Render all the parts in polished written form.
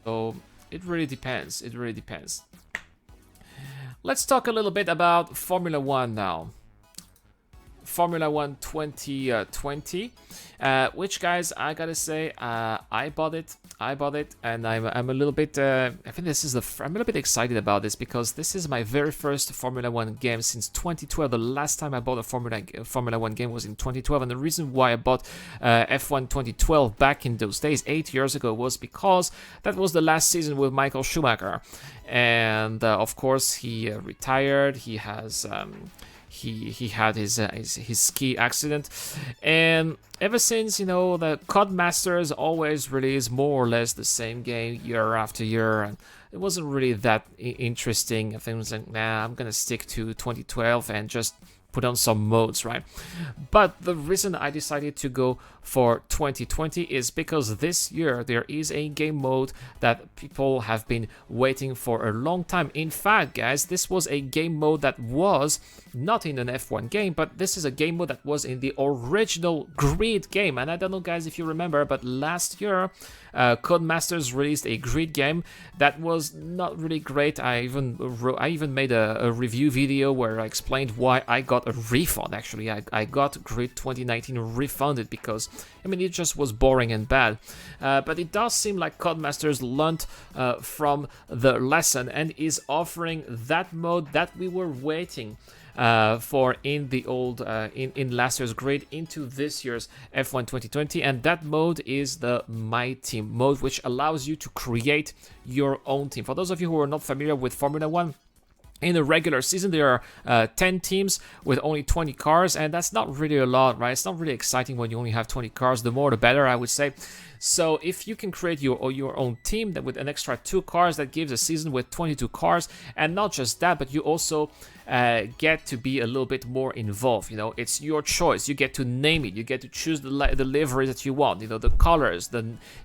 So it really depends. It really depends. Let's talk a little bit about Formula One now. Formula One 2020, which, guys, I gotta say, I bought it. And I'm a little bit. I think this is I'm a little bit excited about this because this is my very first Formula One game since 2012. The last time I bought a Formula One game was in 2012, and the reason why I bought F1 2012 back in those days, 8 years ago, was because that was the last season with Michael Schumacher, and of course he retired. He has. He had his ski accident, and ever since, the Codemasters always release more or less the same game year after year, and it wasn't really that interesting. I think it was like, nah, I'm gonna stick to 2012 and just put on some modes, right? But the reason I decided to go for 2020 is because this year there is a game mode that people have been waiting for a long time. In fact, guys, this was a game mode that was not in an F1 game, but this is a game mode that was in the original Grid game. And I don't know, guys, if you remember, but last year Codemasters released a Grid game that was not really great. I even made a review video where I explained why I got a refund. Actually, I got Grid 2019 refunded because, it just was boring and bad. But it does seem like Codemasters learned from the lesson and is offering that mode that we were waiting for in the old in last year's Grid into this year's F1 2020, and that mode is the My Team mode, which allows you to create your own team. For those of you who are not familiar with Formula One, in the regular season, there are 10 teams with only 20 cars, and that's not really a lot, right? It's not really exciting when you only have 20 cars. The more, the better, I would say. So if you can create your own team that with an extra 2 cars, that gives a season with 22 cars. And not just that, but you also get to be a little bit more involved. It's your choice. You get to name it. You get to choose the liveries that you want. The colors.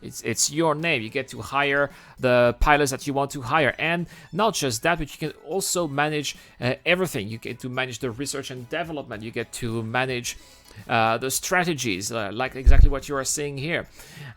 It's your name. You get to hire the pilots that you want to hire. And not just that, but you can also manage everything. You get to manage the research and development. You get to manage the strategies, like exactly what you are seeing here.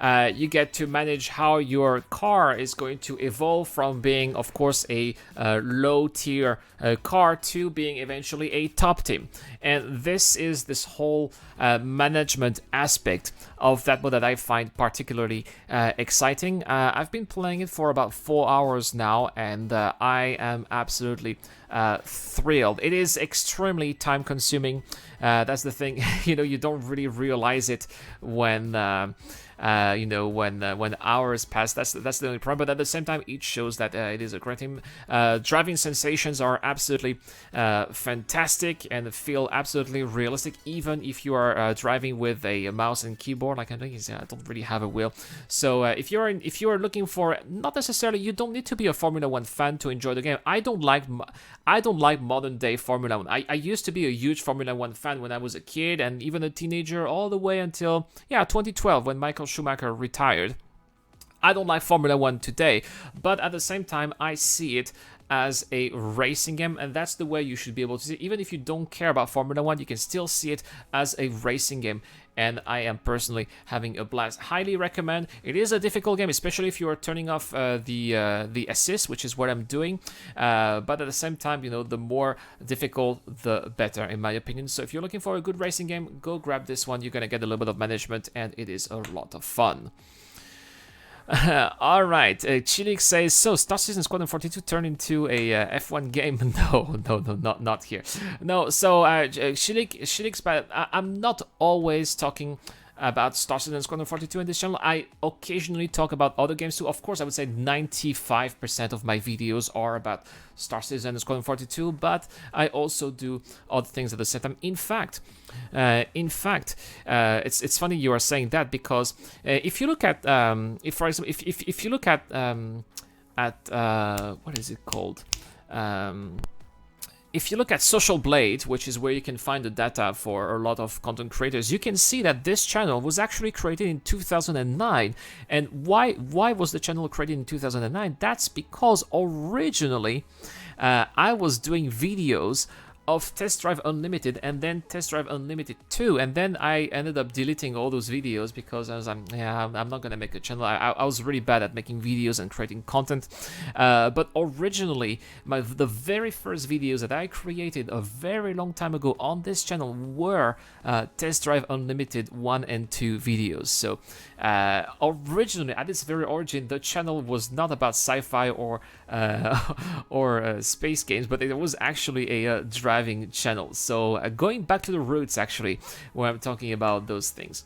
You get to manage how your car is going to evolve from being, of course, a low tier car to being eventually a top team. And this whole management aspect of that mode that I find particularly exciting. I've been playing it for about 4 hours now, and I am absolutely thrilled. It is extremely time consuming. That's the thing. You don't really realize it when when hours pass. That's the only problem. But at the same time, it shows that it is a great game. Driving sensations are absolutely fantastic and feel absolutely realistic, even if you are driving with a mouse and keyboard. Like I don't really have a wheel. So if you are looking for, not necessarily, you don't need to be a Formula One fan to enjoy the game. I don't like modern day Formula One. I used to be a huge Formula One fan when I was a kid and even a teenager, all the way until 2012 when Michael Schumacher retired. I don't like Formula One today, but at the same time, I see it as a racing game, and that's the way you should be able to see it. Even if you don't care about Formula One, you can still see it as a racing game, and I am personally having a blast. Highly recommend. It is a difficult game, especially if you are turning off the assist, which is what I'm doing, but at the same time, the more difficult, the better, in my opinion. So if you're looking for a good racing game, go grab this one. You're gonna get a little bit of management, and it is a lot of fun. All right, Chilik says, so Star Citizen Squadron 42 turned into a F1 game? No, not here. No, so Chilik's, but I'm not always talking about Star Citizen Squadron 42 in this channel. I occasionally talk about other games too. Of course, I would say 95% of my videos are about Star Citizen Squadron 42, but I also do other things at the same time. In fact, it's funny you are saying that, because if you look at if you look at what is it called? If you look at Social Blade, which is where you can find the data for a lot of content creators, you can see that this channel was actually created in 2009. And why was the channel created in 2009? That's because originally I was doing videos of Test Drive Unlimited and then Test Drive Unlimited 2, and then I ended up deleting all those videos because I was like, yeah, I'm not gonna make a channel. I was really bad at making videos and creating content. But originally, the very first videos that I created a very long time ago on this channel were Test Drive Unlimited 1 and 2 videos. So originally, at its very origin, the channel was not about sci-fi or space games, but it was actually a driving channel. So going back to the roots, actually, where I'm talking about those things.